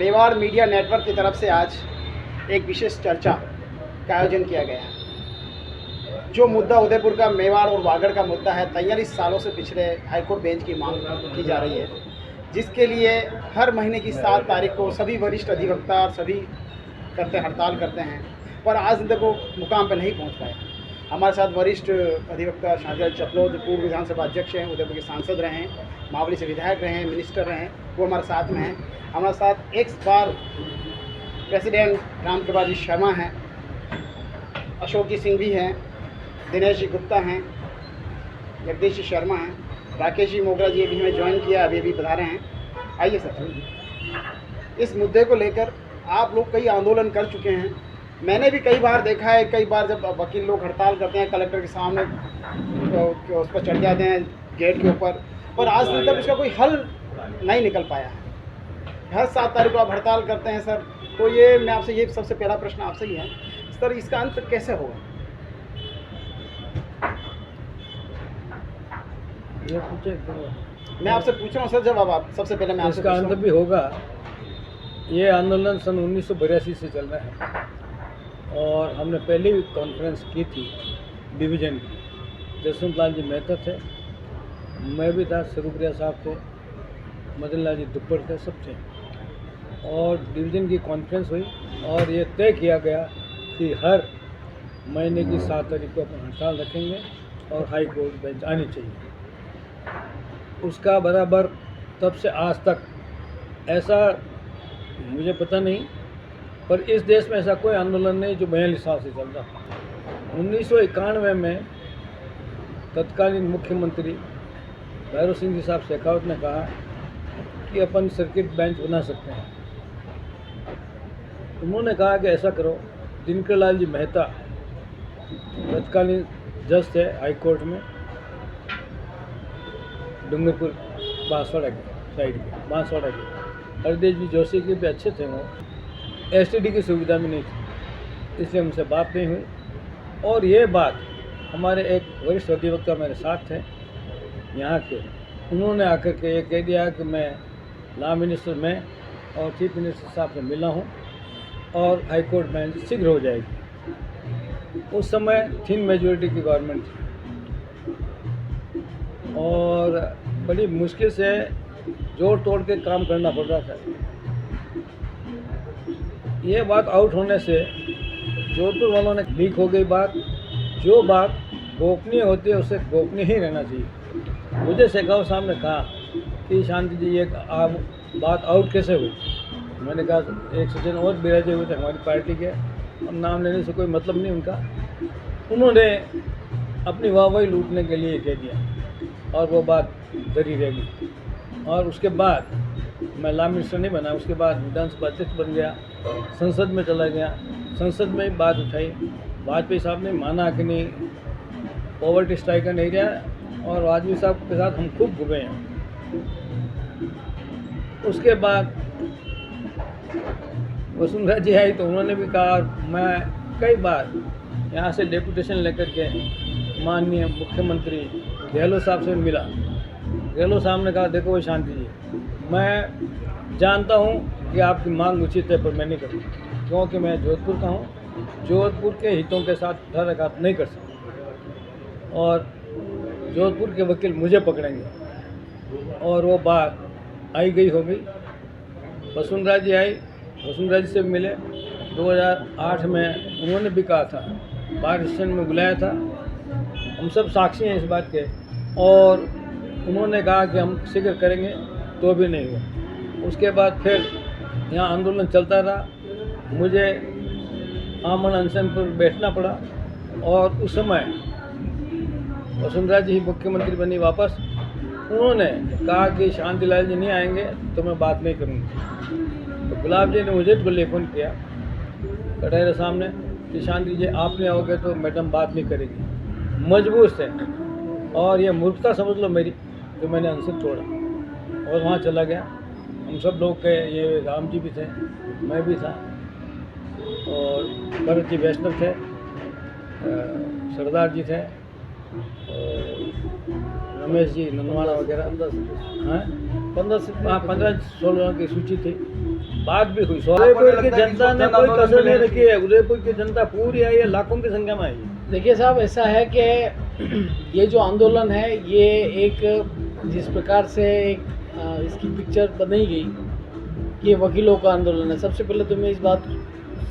Mewar media network की तरफ से आज एक विशेष चर्चा का आयोजन किया गया है। जो मुद्दा उदयपुर का मेवाड़ और वागड़ का मुद्दा है, 43 सालों से पिछड़े हाईकोर्ट बेंच की मांग की जा रही है, जिसके लिए हर महीने की 7 तारीख को सभी वरिष्ठ अधिवक्ता और सभी हड़ताल करते हैं, पर आज तक वो मुकाम पर नहीं पहुंच पाए। हमारे साथ वरिष्ठ अधिवक्ता शाहजाद चपलोद, पूर्व विधानसभा अध्यक्ष हैं, उदयपुर के सांसद रहे हैं, मावली से विधायक रहे हैं, मिनिस्टर रहे हैं, वो हमारे साथ में हैं। हमारे साथ एक्स बार प्रेसिडेंट रामकृपाल जी शर्मा हैं, अशोक जी सिंह भी हैं, दिनेश जी गुप्ता हैं, जगदीश जी शर्मा हैं, राकेश जी मोगरा जी भी हमें ज्वाइन किया, अभी बता रहे हैं। आइए सर, इस मुद्दे को लेकर आप लोग कई आंदोलन कर चुके हैं। मैंने भी कई बार देखा है, कई बार जब वकील लोग हड़ताल करते हैं कलेक्टर के सामने तो उस पर चढ़ जाते हैं गेट के ऊपर, पर आज तक इसका कोई हल नहीं निकल पाया है। हर 7 तारीख को आप हड़ताल करते हैं सर, तो ये मैं आपसे ये सबसे पहला प्रश्न आपसे ही है सर, इसका अंत कैसे होगा? ये पूछे मैं आपसे पूछ रहा हूँ सर, जब आप सबसे पहले मैं आपसे इसका अंत भी होगा। ये आंदोलन सन 1982 से चल रहा है और हमने पहले भी कॉन्फ्रेंस की थी डिवीज़न की। जसवंत लाल जी मेहता थे, मैं भी था, स्वरूपरिया साहब थे, मदन लाल जी दुप्पड़ थे, सब थे, और डिवीज़न की कॉन्फ्रेंस हुई और ये तय किया गया कि हर महीने की 7 तारीख को अपन हड़ताल रखेंगे और हाई कोर्ट बेंच आनी चाहिए। उसका बराबर तब से आज तक ऐसा मुझे पता नहीं, पर इस देश में ऐसा कोई आंदोलन नहीं जो 42 साल से चल रहा। 1991 में तत्कालीन मुख्यमंत्री भैरव सिंह जी साहब शेखावत ने कहा कि अपन सर्किट बेंच बना सकते हैं। उन्होंने कहा कि ऐसा करो, दिनकर लाल जी मेहता तत्कालीन जज थे हाई कोर्ट में, डूंगरपुर बांसवाड़ा के साइड के, बांसवाड़ा के, हरदेव जी जोशी के भी अच्छे थे, वो एसटीडी की सुविधा भी नहीं थी, इसलिए उनसे बात नहीं हुई। और ये बात हमारे एक वरिष्ठ अधिवक्ता मेरे साथ थे यहाँ के, उन्होंने आकर के ये कह दिया कि मैं लॉ मिनिस्टर में और चीफ मिनिस्टर साहब से मिला हूँ और हाई कोर्ट बेंच शीघ्र हो जाएगी। उस समय थिन मेजोरिटी की गवर्नमेंट थी और बड़ी मुश्किल से जोड़ तोड़ के काम करना पड़ रहा था। ये बात आउट होने से जोधपुर वालों ने लीक हो गई बात। जो बात गोपनीय होती है उसे गोपनीय ही रहना चाहिए। मुझे शेखावत साहब ने कहा कि शांति जी ये बात आउट कैसे हुई? मैंने कहा एक सज्जन और बिराजे हुए थे हमारी पार्टी के, अब नाम लेने से कोई मतलब नहीं उनका, उन्होंने अपनी वाहवाही लूटने के लिए कह दिया और वो बात डरी रह गई। और उसके बाद मैं लॉ मिनिस्टर नहीं बना, उसके बाद विधानसभा अध्यक्ष बन गया, संसद में चला गया, संसद में बात उठाई, वाजपेयी साहब ने माना कि नहीं पॉवर्टी स्ट्राइकर नहीं रहा, और वाजपेयी साहब के साथ हम खूब घूमे हैं। उसके बाद वसुंधरा जी आई तो उन्होंने भी कहा, मैं कई बार यहाँ से डेपुटेशन लेकर के माननीय मुख्यमंत्री गहलोत साहब से मिला। गहलोत साहब ने कहा देखो भाई शांति जी, मैं जानता हूँ कि आपकी मांग उचित है, पर मैं नहीं करूँगा, क्योंकि मैं जोधपुर का हूँ, जोधपुर के हितों के साथ ठहराघात नहीं कर सकता और जोधपुर के वकील मुझे पकड़ेंगे। और वो बात आई गई हो गई। वसुंधरा जी आई, वसुंधरा जी से मिले 2008 में, उन्होंने भी कहा था, बार स्टेशन में बुलाया था, हम सब साक्षी हैं इस बात के, और उन्होंने कहा कि हम शीघ्र करेंगे, तो भी नहीं हुआ। उसके बाद फिर यहाँ आंदोलन चलता रहा, मुझे आमन अनशन पर बैठना पड़ा और उस समय वसुंधरा जी मुख्यमंत्री बनी वापस। उन्होंने कहा कि शांतिलाल जी नहीं आएंगे तो मैं बात नहीं करूँगी। तो गुलाब जी ने मुझे टेलीफोन किया कटहरे सामने कि शांति जी आप नहीं आओगे तो मैडम बात नहीं करेगी। मजबूर थे और ये मूर्खता समझ लो मेरी, तो मैंने अनशन तोड़ा और वहाँ चला गया। हम सब लोग के, ये राम जी भी थे, मैं भी था, और भरत जी वैष्णव थे, सरदार जी थे, और रमेश जी नंदवाड़ा वगैरह, हाँ 15-16 की सूची थी। बात भी हुई। उदयपुर की जनता ने कोई कसर नहीं रखी है, उदयपुर की जनता पूरी आई है, लाखों की संख्या में आई है। देखिए साहब, ऐसा है कि ये जो आंदोलन है ये एक जिस प्रकार से एक इसकी पिक्चर बनाई गई कि ये वकीलों का आंदोलन है। सबसे पहले तो मैं इस बात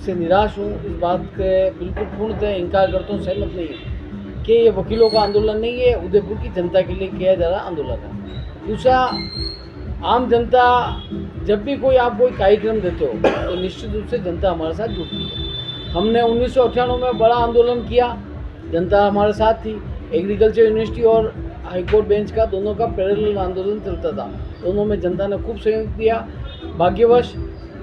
से निराश हूँ, इस बात के बिल्कुल पूर्णतः इनकार करता हूँ, सहमत नहीं है कि ये वकीलों का आंदोलन नहीं है, उदयपुर की जनता के लिए किया जा रहा आंदोलन है। दूसरा, आम जनता जब भी आप कोई कार्यक्रम देते हो तो निश्चित रूप से जनता हमारे साथ जुड़ती है। हमने 1998 में बड़ा आंदोलन किया, जनता हमारे साथ थी। एग्रीकल्चर यूनिवर्सिटी और हाईकोर्ट बेंच का दोनों का पैरेलल आंदोलन चलता था, दोनों में जनता ने खूब सहयोग दिया। भाग्यवश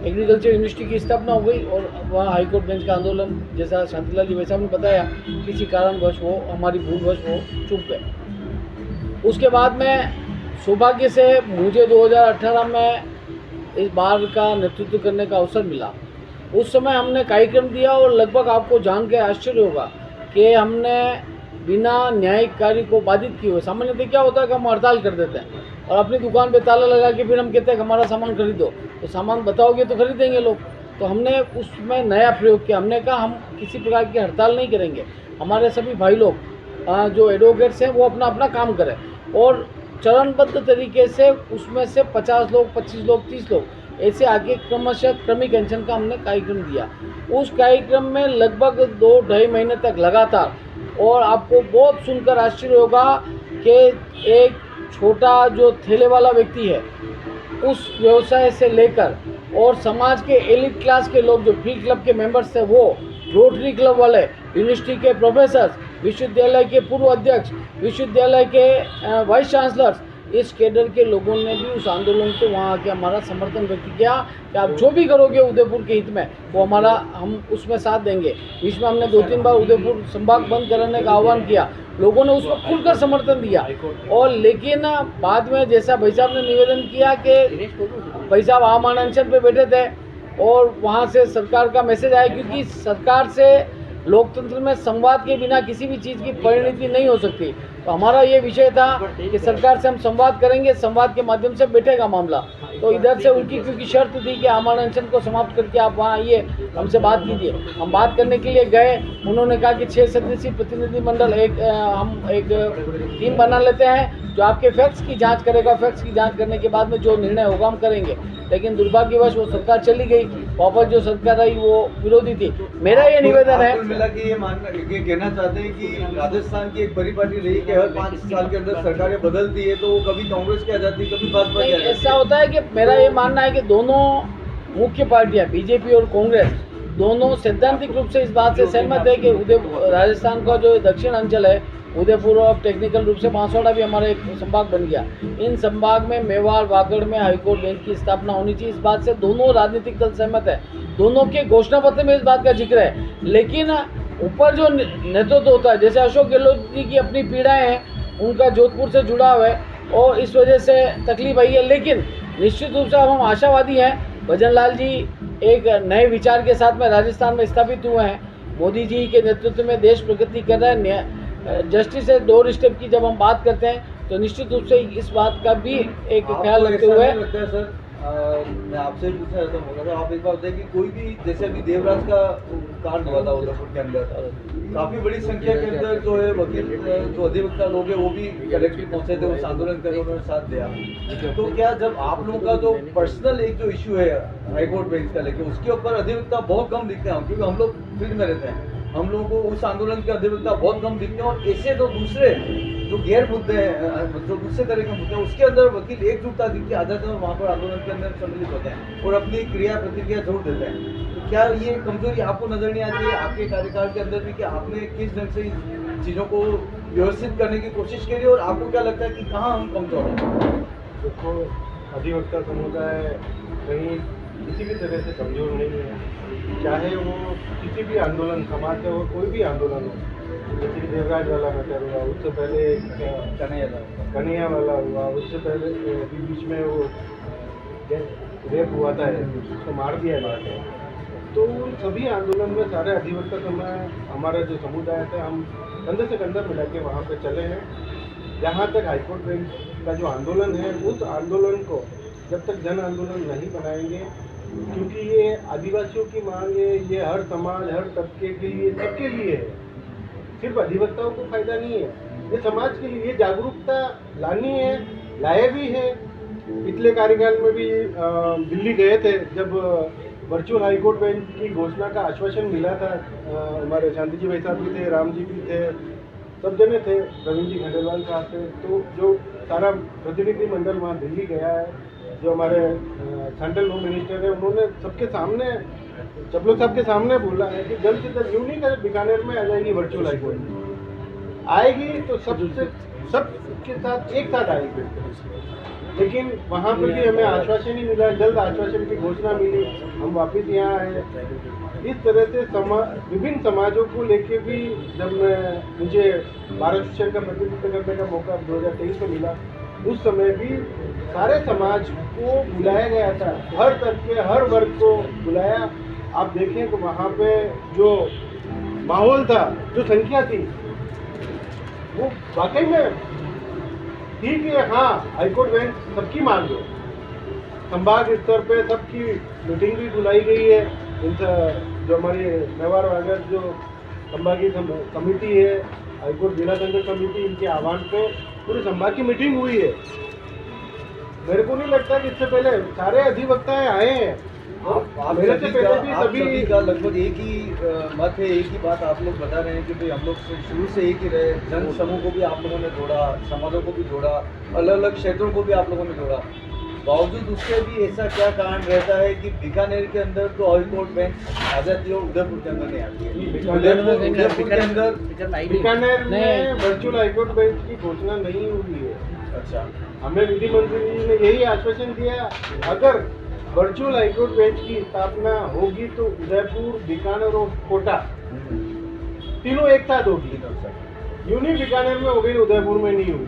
एग्रीकल्चर यूनिवर्सिटी की स्थापना हो गई और वहाँ हाईकोर्ट बेंच का आंदोलन, जैसा शांतिलाल जी वैसा ने बताया, किसी कारणवश वो हमारी भूलवश वो चूक गए। उसके बाद में सौभाग्य से मुझे 2018 में इस बार का नेतृत्व करने का अवसर मिला। उस समय हमने कार्यक्रम दिया और लगभग आपको जान के आश्चर्य होगा कि हमने बिना न्यायिक कार्य को बाधित किए हुए, सामान्यतः क्या होता है कि हम हड़ताल कर देते हैं और अपनी दुकान पे ताला लगा के फिर हम कहते हैं कि हमारा सामान खरीदो, तो सामान बताओगे तो खरीदेंगे लोग। तो हमने उसमें नया प्रयोग किया, हमने कहा हम किसी प्रकार की हड़ताल नहीं करेंगे, हमारे सभी भाई लोग जो एडवोकेट्स हैं वो अपना अपना काम करें और चरणबद्ध तरीके से उसमें से 50 लोग, 25 लोग, 30 लोग ऐसे आगे क्रमशः क्रमिक अनशन का हमने कार्यक्रम दिया। उस कार्यक्रम में लगभग 2-2.5 महीने तक लगातार, और आपको बहुत सुनकर आश्चर्य होगा कि एक छोटा जो ठेले वाला व्यक्ति है उस व्यवसाय से लेकर और समाज के एलिट क्लास के लोग जो फ्री क्लब के मेंबर्स थे, वो रोटरी क्लब वाले, यूनिवर्सिटी के प्रोफेसर्स, विश्वविद्यालय के पूर्व अध्यक्ष, विश्वविद्यालय के वाइस चांसलर्स, इस कैडर के लोगों ने भी उस आंदोलन को वहाँ आके हमारा समर्थन व्यक्त किया कि आप जो भी करोगे उदयपुर के हित में वो हमारा, हम उसमें साथ देंगे। बीच में हमने 2-3 बार उदयपुर संभाग बंद करने का आह्वान किया, लोगों ने उसको खुलकर समर्थन दिया। और लेकिन बाद में जैसा भाई साहब ने निवेदन किया कि भाई साहब आम अनशन पे बैठे थे और वहाँ से सरकार का मैसेज आया, क्योंकि सरकार से लोकतंत्र में संवाद के बिना किसी भी चीज़ की परिणति नहीं हो सकती। तो हमारा ये विषय था कि सरकार से हम संवाद करेंगे, संवाद के माध्यम से बैठेगा मामला। तो इधर से उनकी क्योंकि शर्त थी कि आमरण अनशन को समाप्त करके आप वहाँ आइए, हमसे बात कीजिए। हम बात करने के लिए गए, उन्होंने कहा कि 6 सदस्यीय प्रतिनिधिमंडल हम एक टीम बना लेते हैं जो आपके फैक्ट्स की जांच करेगा, फैक्ट्स की जांच करने के बाद में जो निर्णय होगा हम करेंगे। लेकिन दुर्भाग्यवश वो सरकार चली गई, वापस जो सरकार आई वो विरोधी थी। मेरा ये निवेदन है, मिला कि ये कहना चाहते हैं कि राजस्थान की एक बड़ी पार्टी रही कि हर 5 साल के अंदर सरकारें बदलती है, तो वो कभी कांग्रेस की आ जाती है, कभी भाजपा की आ जाती है। ऐसा होता है कि मेरा ये मानना है कि दोनों मुख्य पार्टियां बीजेपी और कांग्रेस दोनों सैद्धांतिक रूप से इस बात से सहमत है कि उदयपुर राजस्थान का जो दक्षिण अंचल है, उदयपुर और टेक्निकल रूप से बांसवाड़ा भी हमारा एक संभाग बन गया। इन संभाग में मेवाड़ वागड़ में हाईकोर्ट बेंच की स्थापना होनी चाहिए, इस बात से दोनों राजनीतिक दल सहमत है। दोनों के घोषणा पत्र में इस बात का जिक्र है। लेकिन ऊपर जो नेतृत्व होता है, जैसे अशोक गहलोत जी की अपनी पीड़ाएं हैं, उनका जोधपुर से जुड़ाव है और इस वजह से तकलीफ आई है। लेकिन निश्चित रूप से अब हम आशावादी हैं। भजन लाल जी एक नए विचार के साथ में राजस्थान में स्थापित हुए हैं। मोदी जी के नेतृत्व में देश प्रगति कर रहा है। जस्टिस है डोर स्टेप की जब हम बात करते हैं तो निश्चित रूप से इस बात का भी एक ख्याल रखते हुए लगता है सर, मैं आपसे पूछना चाहता हूँ, अगर आप एक बात बताइए कि कोई भी, जैसे अभी देवराज का कांड हुआ था उदयपुर के अंदर, काफी बड़ी संख्या के अंदर जो है वकील, जो अधिवक्ता लोग हैं वो भी कलेक्ट्रेट पहुंचे थे, उस आंदोलन करने उन्होंने साथ दिया। तो क्या जब आप लोगों का जो पर्सनल एक जो इशू है हाईकोर्ट बेंच का लेके, उसके ऊपर अधिवक्ता बहुत कम दिखते हैं, क्योंकि हम लोग फील्ड में रहते हैं, हम लोगों को उस आंदोलन के अधिवक्ता बहुत कम दिखते हैं, और ऐसे तो दूसरे जो गैर मुद्दे हैं, जो दूसरे तरह के मुद्दे हैं, उसके अंदर वकील एकजुटता दिखती आ जाते हैं और वहाँ पर आंदोलन के अंदर सम्मिलित होते हैं और अपनी क्रिया प्रतिक्रिया जोड़ देते हैं। तो क्या ये कमजोरी आपको नजर नहीं आती है आपके कार्यकाल के अंदर भी, कि आपने किस ढंग से इन चीज़ों को व्यवस्थित करने की कोशिश करी, और आपको क्या लगता है कि कहाँ हम कमजोर हैं? देखो, अधिवक्ता समुदाय कहीं किसी भी तरह से कमजोर नहीं है, चाहे वो किसी भी आंदोलन, समाज का हो, कोई भी आंदोलन हो। जैसे कि देवराज वाला मैटर हुआ, उससे पहले कन्हैया वाला हुआ, उससे पहले बीच में वो रेप हुआ था, उसको मार दिया गया था। तो सभी आंदोलन में सारे अधिवक्ता समय, हमारा जो समुदाय था, हम कंधे से कंधा मिला के वहाँ पे चले हैं। जहाँ तक हाईकोर्ट बेंच का जो आंदोलन है, उस आंदोलन को जब तक जन आंदोलन नहीं बनाएंगे क्योंकि ये आदिवासियों की मांग है, ये हर समाज हर तबके के लिए, सबके लिए है, सिर्फ अधिवक्ताओं को फायदा नहीं है, ये समाज के लिए जागरूकता लानी है, लाए भी है। पिछले कार्यकाल में भी दिल्ली गए थे जब वर्चुअल हाईकोर्ट बेंच की घोषणा का आश्वासन मिला था। हमारे शांति जी भाई साहब भी थे, राम जी भी थे, सब जने थे, प्रवीण जी खंडेलवाल साहब थे। तो जो सारा प्रतिनिधि मंडल वहाँ दिल्ली गया है, जो हमारे सेंट्रल होम मिनिस्टर है, उन्होंने सबके सामने, चपलो साहब के सामने बोला है कि जल्द से जल्द यूँ नहीं कर बीकानेर में आ जाएगी वर्चुअल हाईकोर्ट, आएगी तो सबके साथ एक साथ आएगी। लेकिन वहाँ पर भी हमें आश्वासन ही मिला, जल्द आश्वासन की घोषणा मिली, हम वापस यहाँ आए। इस तरह से विभिन्न समाजों को लेके भी जब मुझे भारत शिक्षण का प्रतिनिधित्व करने का मौका 2023 में मिला, उस समय भी सारे समाज को बुलाया गया था, हर तरह के हर वर्ग को बुलाया। आप देखें तो वहाँ पे जो माहौल था, जो संख्या थी, वो वाकई में ठीक है। हाँ, हाईकोर्ट बेंच सबकी मांग है, संभाग स्तर पे सबकी मीटिंग भी बुलाई गई है। जो हमारी मेवाड़ वागड़ जो संभागीय कमेटी है, हाईकोर्ट जिला दंड समिति, इनके आह्वान पे पूरे संभाग की मीटिंग हुई है। मेरे को नहीं लगता कि इससे पहले सारे अधिवक्ताएं आए हैं। आप मेरे से पहले भी सभी का लगभग एक ही मत है, एक ही बात आप लोग बता रहे हैं कि भाई हम लोग शुरू से एक ही रहे। जन समूह को भी आप लोगों ने जोड़ा, समाजों को भी जोड़ा, अलग अलग क्षेत्रों को भी आप लोगों ने जोड़ा। बावजूद उसके भी ऐसा क्या कारण रहता है कि बीकानेर के अंदर तो हाईकोर्ट बेंच आ जाती है और उदयपुर के अंदर नहीं आती है? उदयपुर के अंदर बीकानेर में वर्चुअल हाईकोर्ट बेंच की घोषणा नहीं हुई है। अच्छा, हमें विधि मंत्री जी ने यही आश्वासन दिया, अगर वर्चुअल हाईकोर्ट बेंच की स्थापना होगी तो उदयपुर, बीकानेर और कोटा तीनों एक साथ होगी। यूं नहीं बीकानेर में हो गई, उदयपुर में नहीं हुई,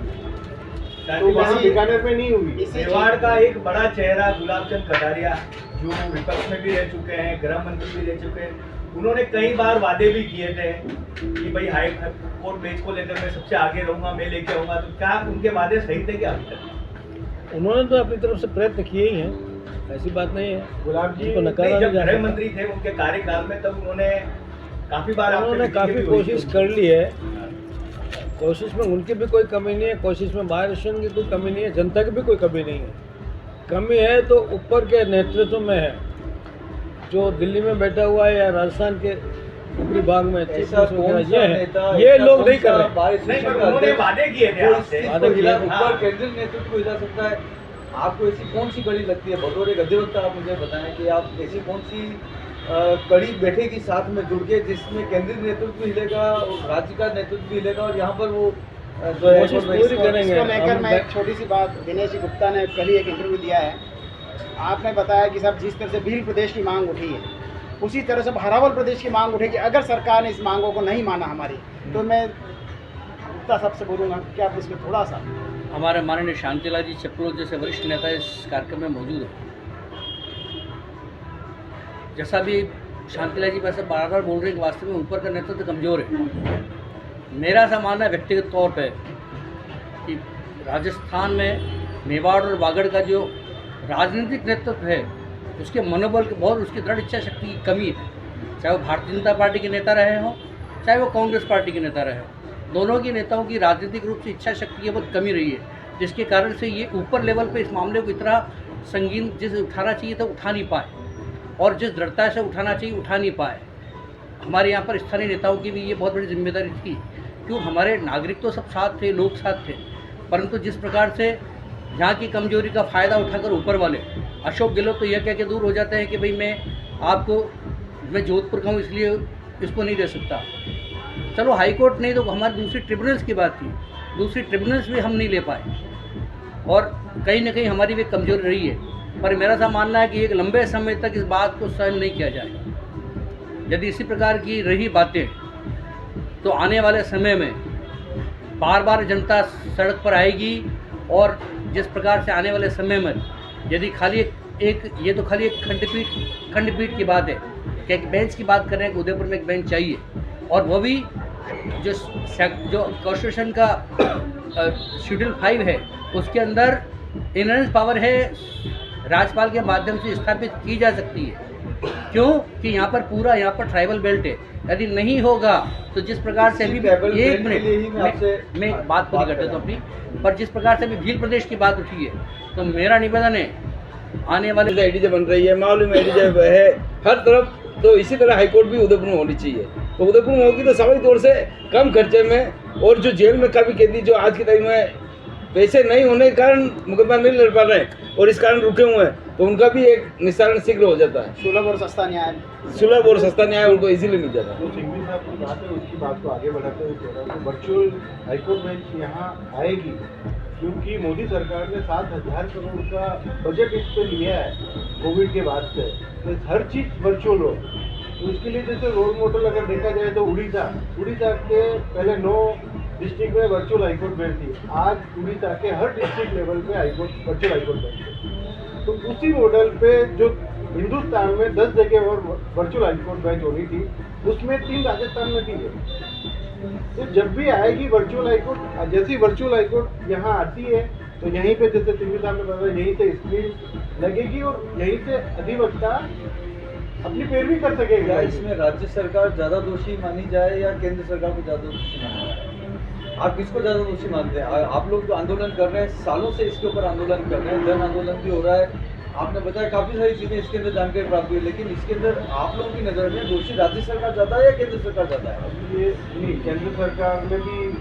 तो वहाँ बीकानेर में नहीं हुई। मेवाड़ का एक बड़ा चेहरा गुलाबचंद कटारिया, जो विपक्ष में भी रह चुके हैं, गृह मंत्री भी रह चुके हैं, उन्होंने कई बार वादे भी किए थे कि भाई हाई कोर्ट बेंच को लेकर मैं सबसे आगे रहूंगा, मैं लेके आऊंगा। तो क्या उनके वादे सही थे क्या अभी तक? उन्होंने तो अपनी तरफ से प्रयत्न किए ही हैं, ऐसी बात नहीं है। गुलाब जी उनको नकारा जब नहीं जा गृह सकता। मंत्री थे उनके कार्यकाल में, तब उन्होंने काफी बार उन्होंने काफ़ी कोशिश कर ली है, कोशिश में उनकी भी कोई कमी नहीं है, कोशिश में महाराष्ट्र की कोई कमी नहीं है, जनता की भी कोई कमी नहीं है। कमी है तो ऊपर के नेतृत्व में है, जो दिल्ली में बैठा हुआ है या राजस्थान के ऊपरी भाग में चीफ ऐसा मिनिस्टर कौन वगैरह सा ये नेता, है, ये ऐसा लोग कौन नहीं कर सा रहे। भारत नहीं, शिक्षक पर उन्होंने अध्यक्ष वादे किए थे जो आपसे। इस चीज वादे को किए हिला- थे। ऊपर केंद्रीय नेतृत्व को हिला सकता है। आपको ऐसी कौन सी कड़ी लगती है बतौर एक अधिवक्ता? आप मुझे बताएं कि आप ऐसी कौन सी कड़ी बैठेगी साथ में जुड़ के जिसमें केंद्रीय नेतृत्व भी हिलेगा और राज्य का नेतृत्व भी हिलेगा और यहाँ पर वो जो है कोशिश पूरी करेंगे। इसको लेकर हम मैं एक छोटी सी बात, दिनेश जी गुप्ता ने कल ही एक इंटरव्यू दिया है, आपने बताया कि साहब जिस तरह से भील प्रदेश की मांग उठी है, उसी तरह से भारावल प्रदेश की मांग उठेगी। अगर सरकार ने इस मांगों को नहीं माना हमारी, तो मैं गुप्ता साहब से बोलूँगा कि आप इसमें थोड़ा सा। हमारे माननीय शांतिलाल जी चपलोद जैसे वरिष्ठ नेता इस कार्यक्रम में मौजूद है। जैसा भी शांतिलाल जी वैसे बार बार बोल रहे हैं कि वास्तव में ऊपर का नेतृत्व कमज़ोर है। मेरा ऐसा मानना है व्यक्तिगत तौर पे कि राजस्थान में मेवाड़ और वागड़ का जो राजनीतिक नेतृत्व है, उसके मनोबल के बहुत, उसकी दृढ़ इच्छा शक्ति की कमी है। चाहे वो भारतीय जनता पार्टी के नेता रहे हों, चाहे वो कांग्रेस पार्टी के नेता रहे हों, दोनों के नेताओं की राजनीतिक रूप से इच्छा शक्ति की बहुत कमी रही है, जिसके कारण से ये ऊपर लेवल पे इस मामले को इतना संगीन जिस उठाना चाहिए था उठा नहीं पाए, और जिस दृढ़ता से उठाना चाहिए उठा नहीं पाए। हमारे यहाँ पर स्थानीय नेताओं की भी ये बहुत बड़ी जिम्मेदारी थी, क्यों हमारे नागरिक तो सब साथ थे, लोग साथ थे, परंतु जिस प्रकार से यहाँ की कमजोरी का फ़ायदा उठाकर ऊपर वाले अशोक गहलोत तो यह कह के दूर हो जाते हैं कि भाई मैं जोधपुर का हूँ इसलिए इसको नहीं दे सकता। चलो हाई कोर्ट नहीं तो हमारी दूसरी ट्रिब्यूनल्स की बात थी, दूसरी ट्रिब्यूनल्स भी हम नहीं ले पाए और कहीं ना कहीं हमारी भी कमजोरी रही है। पर मेरा सा मानना है कि एक लंबे समय तक इस बात को सहन नहीं किया जाएगा। यदि इसी प्रकार की रही बातें तो आने वाले समय में बार बार जनता सड़क पर आएगी, और जिस प्रकार से आने वाले समय में यदि खाली ये तो खाली एक खंडपीठ की बात है कि एक बेंच की बात कर रहे हैं कि उदयपुर में एक बेंच चाहिए, और वो भी जो कॉन्स्टिट्यूशन का शेड्यूल 5 है उसके अंदर इनहेरेंस पावर है राज्यपाल के माध्यम से स्थापित की जा सकती है। क्यों कि यहाँ पर ट्राइबल बेल्ट है। यदि नहीं होगा तो जिस प्रकार से अभी ट्राइबल बेल्ट एक के लिए ही मैं आपसे मैं बात पूरी कर देता हूँ अपनी, पर जिस प्रकार से अभी भील प्रदेश की बात उठी है, तो मेरा निवेदन है आने वाले एडीजे बन रही है, मालूम में एडीजे है हर तरफ, तो इसी तरह हाईकोर्ट भी उदयपुर में होनी चाहिए। तो उदयपुर में होगी तो स्वाभाविक तौर से कम खर्चे में, और जो जेल में काफ़ी कैदी जो आज की तारीख में पैसे नहीं होने के कारण मुकदमा नहीं लड़ पा रहे हैं और इस कारण रुके हुए हैं, तो उनका भी एक निस्तारण शीघ्र हो जाता है। सुलभ और सस्ता न्याय उनको इजीली मिल जाता है। जो सिंघवी साहब की बात है उसकी बात को आगे बढ़ाते हुए कह रहा हूँ, वर्चुअल हाईकोर्ट बेंच यहाँ आएगी क्योंकि मोदी सरकार ने 7,000 करोड़ का बजट इस पे लिया है कोविड के बाद से, तो हर चीज़ वर्चुअल हो। तो उसके लिए जैसे रोल मॉडल अगर देखा जाए तो उड़ीसा के पहले 9 डिस्ट्रिक्ट में वर्चुअल हाईकोर्ट बेंच थी, आज उड़ीसा के हर डिस्ट्रिक्ट लेवल पे हाईकोर्ट वर्चुअल हाईकोर्ट बेंच है। तो उसी मॉडल पे जो हिंदुस्तान में 10 जगह और वर्चुअल हाईकोर्ट बेंच होनी थी, उसमें 3 राजस्थान में थी। तो जब भी आएगी वर्चुअल हाईकोर्ट, जैसी वर्चुअल हाईकोर्ट यहाँ आती है तो यहीं पे जैसे सिंघवी साहब ने बताया यहीं से स्क्रीन लगेगी और यहीं से अधिवक्ता अपनी पैरवी कर सकेगा। क्या इसमें राज्य सरकार ज़्यादा दोषी मानी जाए या केंद्र सरकार को ज़्यादा दोषी माना जाए? आप किसको ज़्यादा दोषी मानते हैं? आप लोग जो आंदोलन कर रहे हैं, सालों से इसके ऊपर आंदोलन कर रहे हैं, जन आंदोलन भी हो रहा है, आपने बताया काफ़ी सारी चीज़ें इसके अंदर जानकारी प्राप्त हुई, लेकिन इसके अंदर आप लोगों की नज़र में दोषी राज्य सरकार ज़्यादा है या केंद्र सरकार ज़्यादा है? ये नहीं, केंद्र सरकार ने भी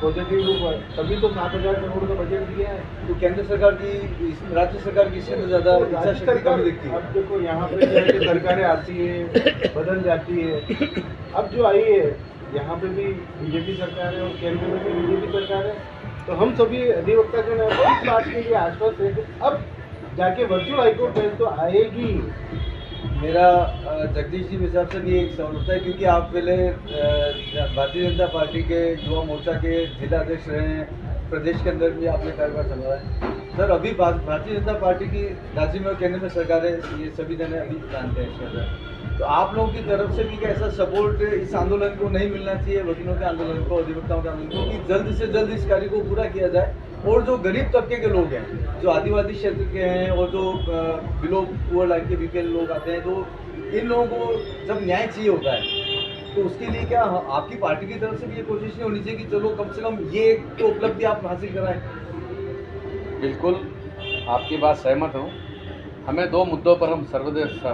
पॉजिटिव रूप है, तभी तो 7,000 करोड़ का बजट दिया है। तो केंद्र सरकार की राज्य सरकार की इसके अंदर ज़्यादा इच्छा शक्ति कमी दिखती है। अब देखो यहाँ पे क्या है कि सरकारें आती है बदल जाती है, अब जो आई है यहाँ पे भी बीजेपी सरकार है और केंद्र में भी बीजेपी सरकार है, तो हम सभी अधिवक्ता जो है इस बात के लिए आश्वस्त है कि अब जाके वर्चुअल हाईकोर्ट बेंच तो आएगी। मेरा जगदीश जी के हिसाब से भी एक सवाल होता है, क्योंकि आप पहले भारतीय जनता पार्टी के युवा मोर्चा के जिला अध्यक्ष रहे हैं, प्रदेश के अंदर भी आपने कार्यभार संभाला है। सर, अभी भारतीय जनता पार्टी की राज्य में और केंद्र में सरकार है, ये सभी जने अभी जानते हैं इसके अंदर, तो आप लोगों की तरफ से भी क्या ऐसा सपोर्ट इस आंदोलन को नहीं मिलना चाहिए, वकीलों के आंदोलन को, अधिवक्ताओं के आंदोलन को, कि जल्द से जल्द इस कार्य को पूरा किया जाए और जो गरीब तबके के लोग हैं, जो आदिवासी क्षेत्र के हैं और जो बिलो पुअर लाइन के बीपीएल लोग आते हैं, तो इन लोगों को जब न्याय चाहिए होता है, तो उसके लिए क्या आपकी पार्टी की तरफ से भी ये कोशिश नहीं होनी चाहिए कि चलो कम से कम ये तो उपलब्धि आप हासिल कराएं? बिल्कुल आपकी बात सहमत हूँ। हमें 2 मुद्दों पर हम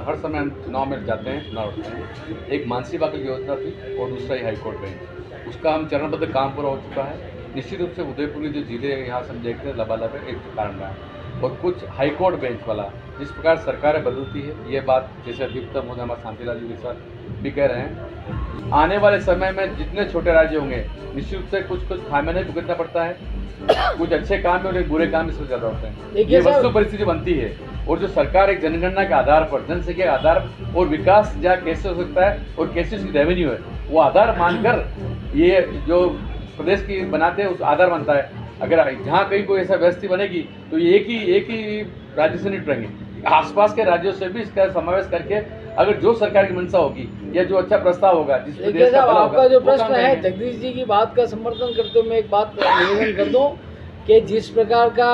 हर समय हम चुनाव में जाते हैं, चुनाव लड़ते हैं। एक मानसी बाकी योजना थी और दूसरा ही हाईकोर्ट बेंच, उसका हम चरणबद्ध काम पूरा हो चुका है। निश्चित रूप से उदयपुर के जो जिले यहाँ से हम देखते हैं लबालब है, एक कारण रहा है, और कुछ हाईकोर्ट बेंच वाला जिस प्रकार सरकारें बदलती है, ये बात जैसे अधिकतर होने हमारे शांतिलाल जी के साथ भी कह रहे हैं, आने वाले समय में जितने छोटे राज्य होंगे निश्चित रूप से कुछ खामियां नहीं भुगतना पड़ता है, कुछ अच्छे काम में और एक बुरे काम इसमें ज़्यादा होते हैं। ये वस्तु परिस्थिति बनती है, और जो सरकार एक जनगणना के आधार पर, जनसंख्या के आधार पर और विकास जहाँ कैसे हो सकता है और कैसे उसकी रेवेन्यू है वो आधार मानकर ये जो प्रदेश की बनाते हैं उस आधार बनता है। अगर जहाँ कहीं कोई ऐसा व्यवस्था बनेगी तो ये एक ही राज्य से नहीं टूटेंगे, आसपास के राज्यों से भी इसका समावेश करके अगर जो सरकार की मंशा होगी या जो अच्छा प्रस्ताव होगा जिस प्रदेश का भला होगा, आपका जो वो काम प्रश्न है करेंगे। जगदीश जी की बात का समर्थन करते हुए मैं एक बात निवेदन कर दूं कि जिस प्रकार का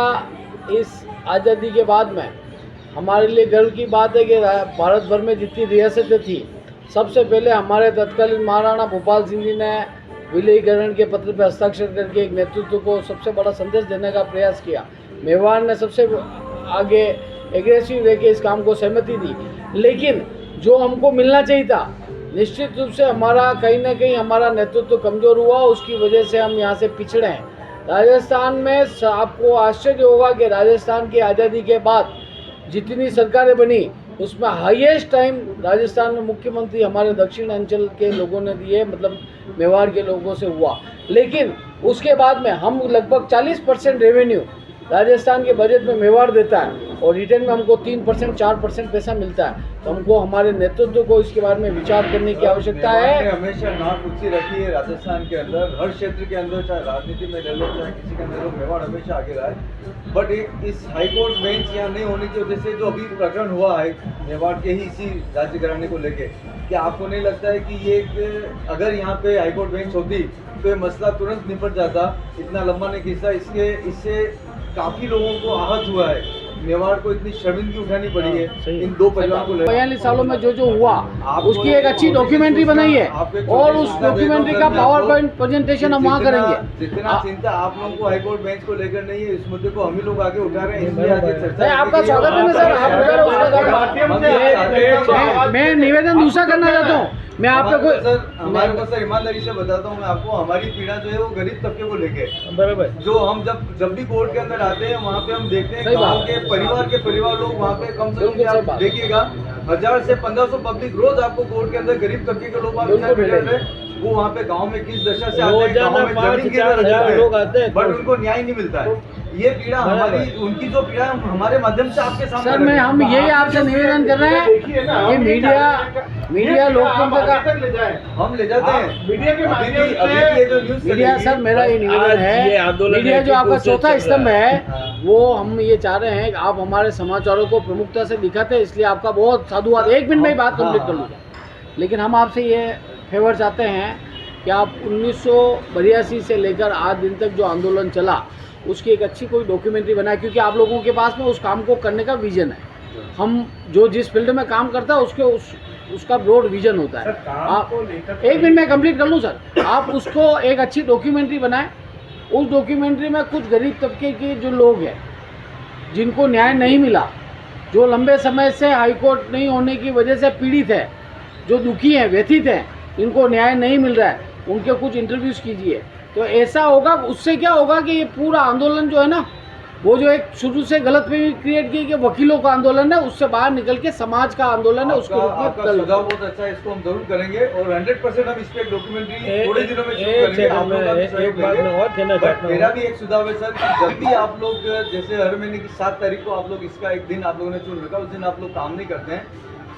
इस आज़ादी के बाद में हमारे लिए गर्व की बात है कि भारत भर में जितनी रियासतें थी, सबसे पहले हमारे तत्कालीन महाराणा भोपाल सिंह जी ने विलयीकरण के पत्र पर हस्ताक्षर करके एक नेतृत्व को सबसे बड़ा संदेश देने का प्रयास किया। मेवाड़ ने सबसे आगे एग्रेसिव रह के इस काम को सहमति दी, लेकिन जो हमको मिलना चाहिए था, निश्चित रूप से हमारा कहीं ना कहीं हमारा नेतृत्व कमज़ोर हुआ, उसकी वजह से हम यहाँ से पिछड़े हैं। राजस्थान में आपको आश्चर्य होगा कि राजस्थान की आज़ादी के बाद जितनी सरकारें बनी उसमें हाईएस्ट टाइम राजस्थान में मुख्यमंत्री हमारे दक्षिण अंचल के लोगों ने दिए, मतलब मेवाड़ के लोगों से हुआ। लेकिन उसके बाद में हम लगभग 40% रेवेन्यू राजस्थान के बजट में मेवाड़ देता है और रिटर्न में हमको 3% 4% पैसा मिलता है। तो हमको हमारे नेतृत्व को इसके बारे में विचार करने की आवश्यकता है। हमेशा नाक ऊंची रखी है राजस्थान के अंदर, हर क्षेत्र के अंदर, चाहे राजनीति में ले लो चाहे किसी के अंदर, मेवाड़ हमेशा आगे रहा है। बट इस हाईकोर्ट बेंच यहाँ नहीं होने की वजह से जो अभी प्रकरण हुआ है मेवाड़ के ही इसी राज्य घराने को लेके, क्या आपको नहीं लगता है कि ये अगर यहाँ पे हाईकोर्ट बेंच होती तो ये मसला तुरंत निपट जाता? इतना लंबा नहीं खींचता, इससे काफ़ी लोगों को आहत हुआ है, मेवाड़ को इतनी शर्मिंदगी उठानी पड़ी है सही है। इन दो परिवारों को लेकर। 42 सालों में जो हुआ आपको उसकी एक अच्छी डॉक्यूमेंट्री बनाई है आपके और छोटे उस जितना डॉक्यूमेंट्री देखो का सर, पावर मैं पॉइंट आपको- प्रेजेंटेशन हम वहाँ जितना- करेंगे। जितना चिंता आप लोगों को हाईकोर्ट बेंच को लेकर नहीं है, इस मुद्दे को हम ही लोग आगे उठा रहे हैं, इसलिए आज ये चर्चा नहीं, आपका स्वागत है ना सर, आप उठा रहे हो उसका मैं निवेदन दूसरा करना चाहता हूँ। मैं आप पे हमारे को सर ईमानदारी से बताता हूँ मैं आपको, हमारी पीड़ा जो है वो गरीब तबके को लेके है। बराबर। जो हम जब भी कोर्ट के अंदर आते हैं वहाँ पे हम देखते हैं सही गाँव बात। के परिवार लोग वहाँ पे कम से बिल्कुल कम सही आप बात। देखिएगा 1000 से 1500 पब्लिक रोज आपको कोर्ट के अंदर गरीब तबके के लोग बिल्कुल मिलेंगे। वो वहाँ पे गांव में किस दशा से आते हैं, रोजाना गांव में 5 जमीन से 4 हजार लोग आते हैं बट उनको न्याय नहीं मिलता है। ये पीड़ा हमारी, उनकी जो पीड़ा है हमारे माध्यम से आपके सामने सर मैं हम यही आपसे निवेदन कर रहे देखिए ना, हैं हम कि ये मीडिया चाहते हैं मीडिया कि लोकतंत्र आप का आगे तक ले जाएं। हम ले जाते हैं आप मीडिया के माध्यम से- अभी की ये जो न्यूज़ मीडिया चलेगी- सर मेरा ये निवेदन आज ये है, आंदोलन मीडिया है जो कि आपका कोशिश चौथा चल स्तंभ रहा है वो हम ये चाह रहे हैं कि आप हमारे समाचारों को प्रमुखता से दिखाते हैं, इसलिए आपका बहुत साधुवाद। 1 मिनट में ही बात कंप्लीट कर लूँगा, लेकिन हम आपसे ये फेवर चाहते हैं कि आप 1982 से लेकर आज दिन तक जो आंदोलन चला उसकी एक अच्छी कोई डॉक्यूमेंट्री बनाए, क्योंकि आप लोगों के पास में उस काम को करने का विजन है। हम जो जिस फील्ड में काम करता है उसके उसका ब्रॉड विजन होता है। आप 1 मिनट में कंप्लीट कर लूँ सर, आप उसको एक अच्छी डॉक्यूमेंट्री बनाएं। उस डॉक्यूमेंट्री में कुछ गरीब तबके के जो लोग हैं जिनको न्याय नहीं मिला, जो लंबे समय से हाईकोर्ट नहीं होने की वजह से पीड़ित है, जो दुखी हैं, व्यथित हैं, इनको न्याय नहीं मिल रहा है, उनके कुछ इंटरव्यूज़ कीजिए। तो ऐसा होगा, उससे क्या होगा कि ये पूरा आंदोलन जो है ना, वो जो एक शुरू से गलतफहमी क्रिएट की कि वकीलों का आंदोलन है, उससे बाहर निकल के समाज का आंदोलन है, उसके रूप में आपका कर लो। सुझाव बहुत अच्छा है, इसको हम जरूर करेंगे और 100% हम इस पे डॉक्यूमेंट्री थोड़े दिनों में शुरू एक करेंगे। आप लोग का भी एक सहयोग बात लेंगे। मैं और कहना बट चाहता मेरा हूँ। भी एक सुझाव है सर कि जब भी आप लोग जैसे हर महीने की 7 तारीख को आप लोग इसका एक दिन आप लोगों ने चुन रखा, उस दिन आप लोग काम नहीं करते हैं,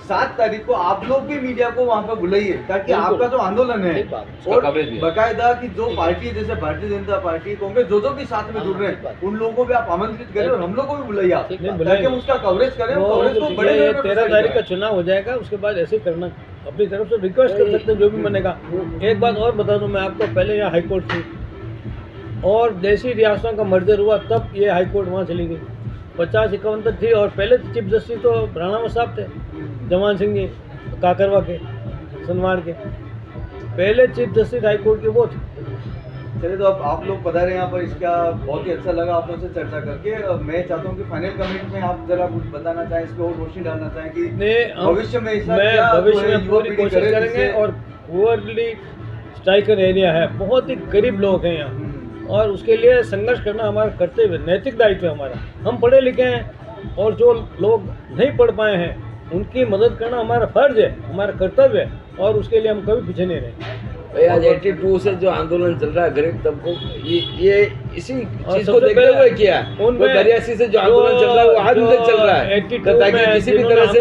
7 तारीख को आप लोग भी मीडिया को वहाँ पर बुलाइए ताकि बिल्कुल। आपका जो आंदोलन है ठीक बात। उसका और कवरेज भी है। बकायदा कि जो पार्टी जैसे भारतीय जनता पार्टी, कांग्रेस, जो भी साथ में जुड़ रहे हैं उन लोगों को भी आप आमंत्रित करें और हम लोग को भी बुलाइए आप, ठीक बात। ताकि बुलाएंगे। हम उसका कवरेज करें और कवरेज को बड़े ये लेवल पर 13 प्रसारित तारीख का करें। चुनाव हो जाएगा, उसके बाद ऐसे ही करना अपनी तरफ से रिक्वेस्ट कर सकते हैं जो भी बनेगा। एक बात और बता दूं मैं आपको, पहले यहाँ हाईकोर्ट थी और देशी रियासतों का मर्जर हुआ तब ये हाईकोर्ट वहाँ चली गई। 50-51 तक थी और पहले चीफ जस्टिस तो राणावत साहब थे, जवान सिंह जी काकरवा के, सनवाड़ के पहले चीफ जस्टिस हाईकोर्ट के वो थे। चलिए तो अब आप लोग पधारे यहाँ पर, इसका बहुत ही अच्छा लगा आप लोग से चर्चा करके। अब मैं चाहता हूँ कि फाइनल कमेंट में आप जरा कुछ बताना चाहें, इस पर और रोशनी डालना चाहें कि भविष्य में ऐसा क्या भविष्य जो है में युवा पूरी पीढ़ी कोशिश करे करेंगे। जिससे- और पुअरली स्ट्राइकर एरिया है, बहुत ही गरीब लोग हैं यहाँ और उसके लिए संघर्ष करना हमारा कर्तव्य, नैतिक दायित्व है हमारा। हम पढ़े लिखे हैं और जो लोग नहीं पढ़ पाए हैं उनकी मदद करना हमारा फर्ज है, हमारा कर्तव्य है और उसके लिए हम कभी पीछे नहीं रहेंगे। भाई आज 82 से जो आंदोलन चल रहा है गरीब तबकों, ये इसी चीज को सबसे देखते पहले हुए किया। उनमें 82 से जो आंदोलन चल रहा है वो आज जो तक चल रहा है, 82 ताकि में किसी भी जिन्होंने तरह से